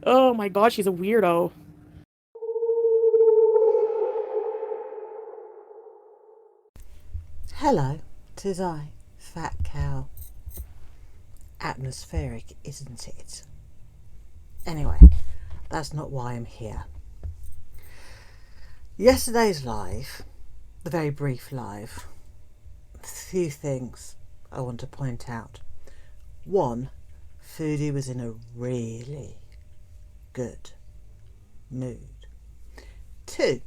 Oh my god, she's a weirdo. Hello, 'tis I, Fat Cow. Atmospheric, isn't it? Anyway, that's not why I'm here. Yesterday's live, the very brief live, a few things I want to point out. One, Foodie was in a really good mood. Two,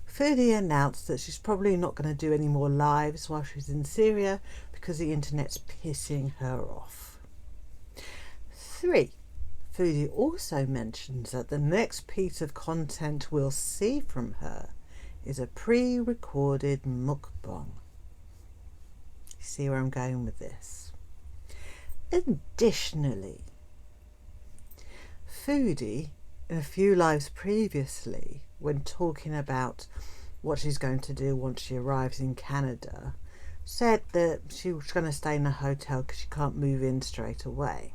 Foodie announced that she's probably not going to do any more lives while she's in Syria because the internet's pissing her off. Three, Foodie also mentions that the next piece of content we'll see from her is a pre-recorded mukbang. See where I'm going with this? Additionally, Foodie, in a few lives previously, when talking about what she's going to do once she arrives in Canada, said that she was going to stay in a hotel because she can't move in straight away.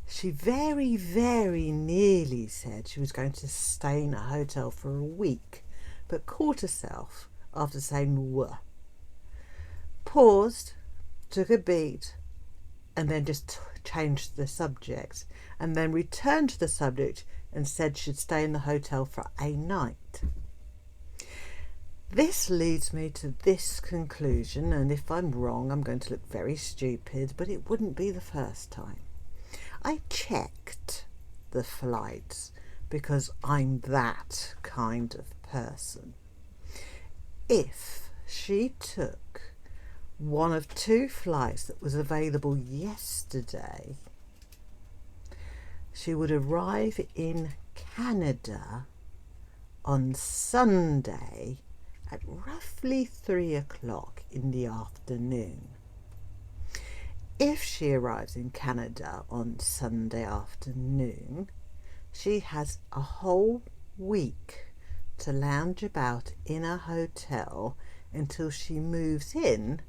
She very, very nearly said she was going to stay in a hotel for a week, but caught herself after saying "wuh." Paused, took a beat, and then just changed the subject, and then returned to the subject and said she'd stay in the hotel for a night. This leads me to this conclusion, and if I'm wrong, I'm going to look very stupid, but it wouldn't be the first time. I checked the flights because I'm that kind of person. If she took one of two flights that was available yesterday, she would arrive in Canada on Sunday at roughly 3 o'clock in the afternoon. If she arrives in Canada on Sunday afternoon, she has a whole week to lounge about in a hotel until she moves in,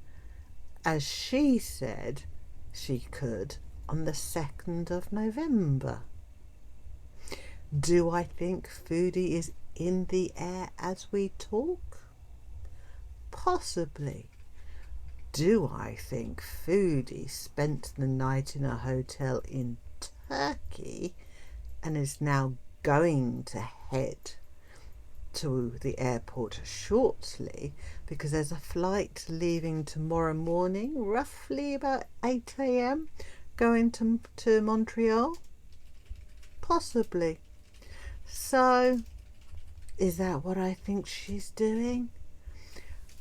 as she said she could on the 2nd of November. Do I think Foodie is in the air as we talk? Possibly. Do I think Foodie spent the night in a hotel in Turkey and is now going to head to the airport shortly because there's a flight leaving tomorrow morning, roughly about 8 a.m, going to Montreal? Possibly. So, is that what I think she's doing?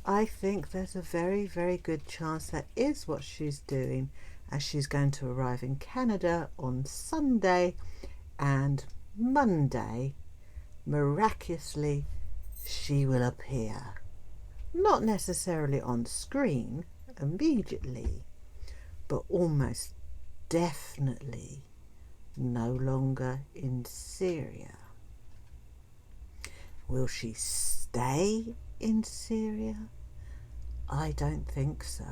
I think there's a very, very good chance that is what she's doing, as she's going to arrive in Canada on Sunday, and Monday, miraculously, she will appear. Not necessarily on screen immediately, but almost definitely no longer in Syria. Will she stay in Syria? I don't think so.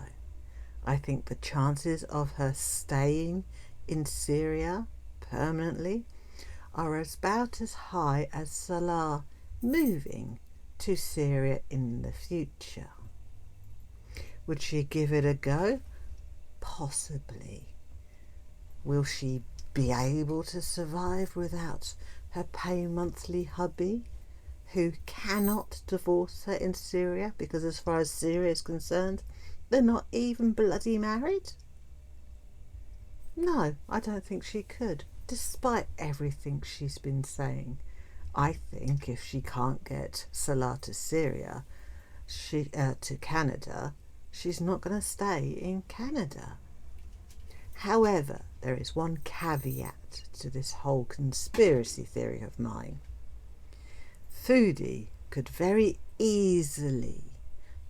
I think the chances of her staying in Syria permanently are about as high as Salah moving to Syria in the future. Would she give it a go? Possibly. Will she be able to survive without her pay monthly hubby, who cannot divorce her in Syria because, as far as Syria is concerned, they're not even bloody married? No, I don't think she could, despite everything she's been saying. I think if she can't get Salah to Syria, to Canada, she's not going to stay in Canada. However, there is one caveat to this whole conspiracy theory of mine. Foodie could very easily,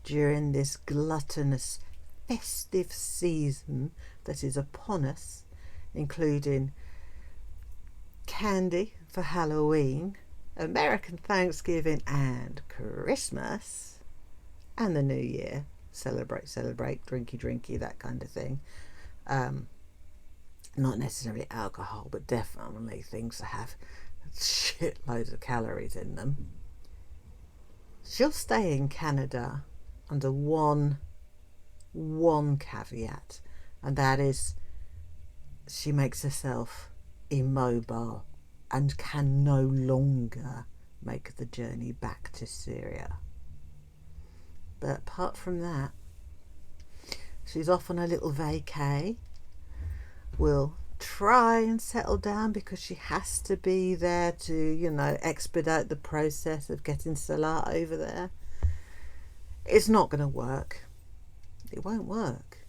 during this gluttonous festive season that is upon us, including candy for Halloween, American Thanksgiving and Christmas, and the New Year, celebrate, drinky, that kind of thing, not necessarily alcohol, but definitely things that have shitloads of calories in them. She'll stay in Canada under one caveat, and that is she makes herself immobile and can no longer make the journey back to Syria. But apart from that, she's off on a little vacay. Will try and settle down because she has to be there to, you know, expedite the process of getting Salah over there. It's not going to work. It won't work.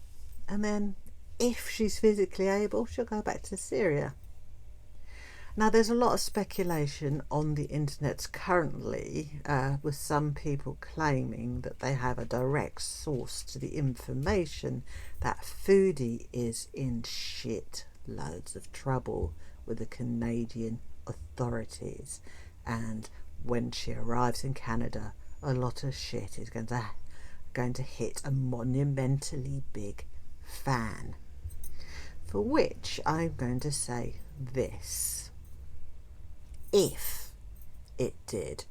And then if she's physically able, she'll go back to Syria. Now, there's a lot of speculation on the internet currently, with some people claiming that they have a direct source to the information that Foodie is in shit loads of trouble with the Canadian authorities, and when she arrives in Canada, a lot of shit is going to hit a monumentally big fan. For which I'm going to say this. If it did,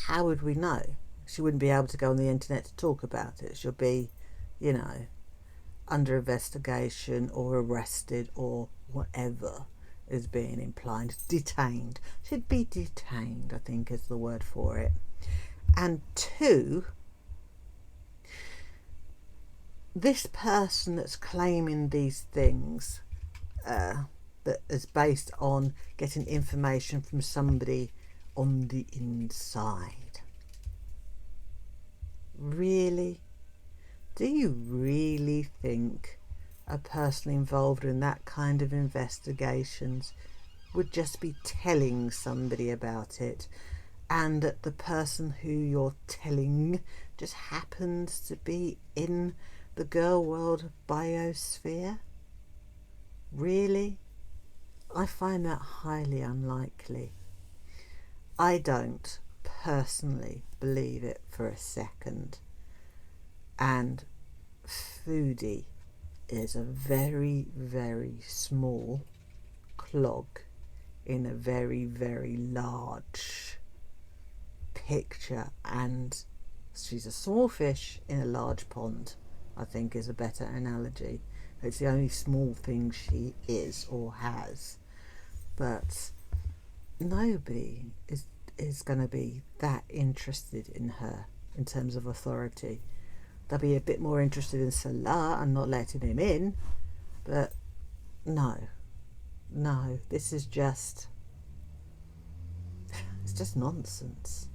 how would we know? She wouldn't be able to go on the internet to talk about it. She'll be, you know, under investigation or arrested or whatever is being implied. Detained. She'd be detained, I think is the word for it. And two, this person that's claiming these things, that is based on getting information from somebody on the inside. Really? Do you really think a person involved in that kind of investigations would just be telling somebody about it, and that the person who you're telling just happens to be in the girl world biosphere? Really? I find that highly unlikely. I don't personally believe it for a second. And Foodie is a very, very small clog in a very, very large picture, and she's a small fish in a large pond, I think is a better analogy. It's the only small thing she is or has. But nobody is going to be that interested in her in terms of authority. They'll be a bit more interested in Salah and not letting him in. But no, this is just, it's just nonsense.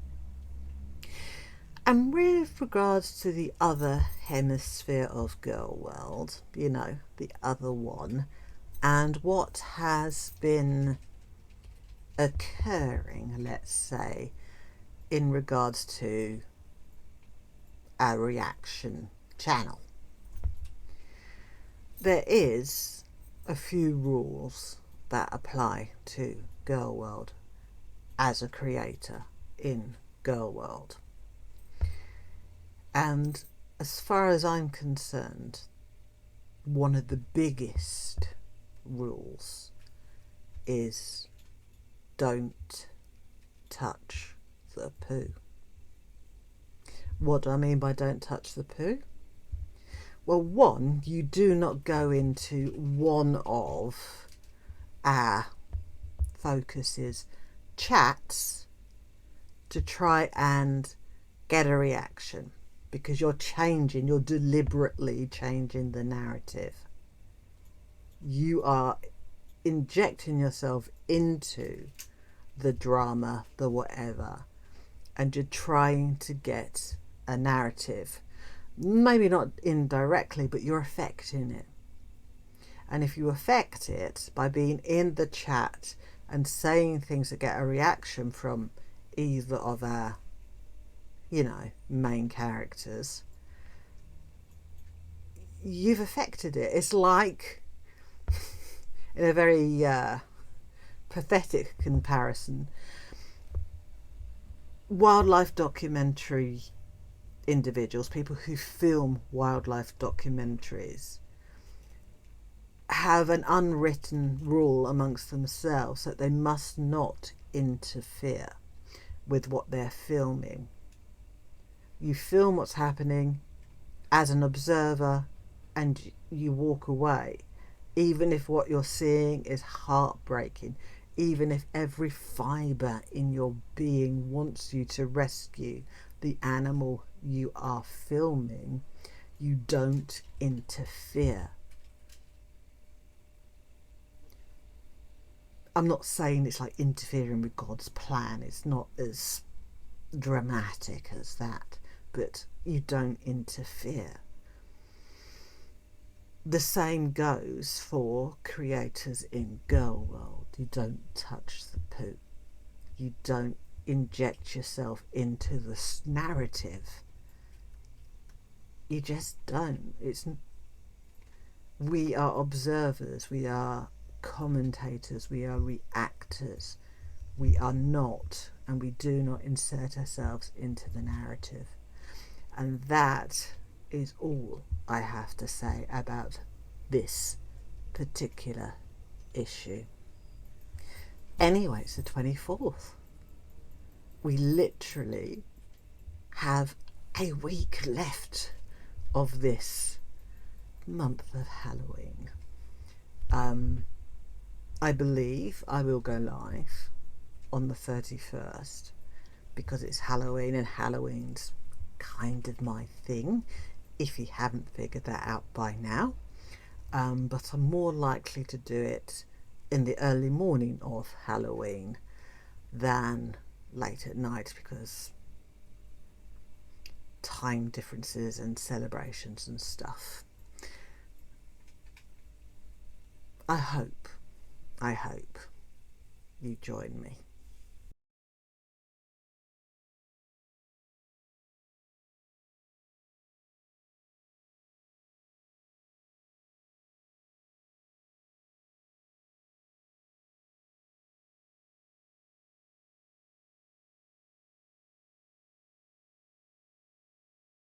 And with regards to the other hemisphere of girl world, you know, the other one, and what has been occurring, let's say, in regards to our reaction channel, there is a few rules that apply to girl world as a creator in girl world. And as far as I'm concerned, one of the biggest rules is don't touch the poo. What do I mean by don't touch the poo? Well, one, you do not go into one of our focuses chats to try and get a reaction, because you're deliberately changing the narrative. You are injecting yourself into the drama, the whatever, and you're trying to get a narrative. Maybe not indirectly, but you're affecting it. And if you affect it by being in the chat and saying things that get a reaction from either of our, you know, main characters, you've affected it. It's like, in a very pathetic comparison, wildlife documentary individuals, people who film wildlife documentaries, have an unwritten rule amongst themselves that they must not interfere with what they're filming. You film what's happening as an observer and you walk away, even if what you're seeing is heartbreaking, even if every fibre in your being wants you to rescue the animal you are filming. You don't interfere. I'm not saying it's like interfering with God's plan. It's not as dramatic as that, but you don't interfere. The same goes for creators in Girl World. You don't touch the poo. You don't inject yourself into the narrative. You just don't. We are observers, we are commentators, we are reactors. We are not, and we do not insert ourselves into the narrative. And that is all I have to say about this particular issue. Anyway, it's the 24th. We literally have a week left of this month of Halloween. I believe I will go live on the 31st because it's Halloween, and Halloween's kind of my thing, if you haven't figured that out by now. But I'm more likely to do it in the early morning of Halloween than late at night, because time differences and celebrations and stuff. I hope you join me.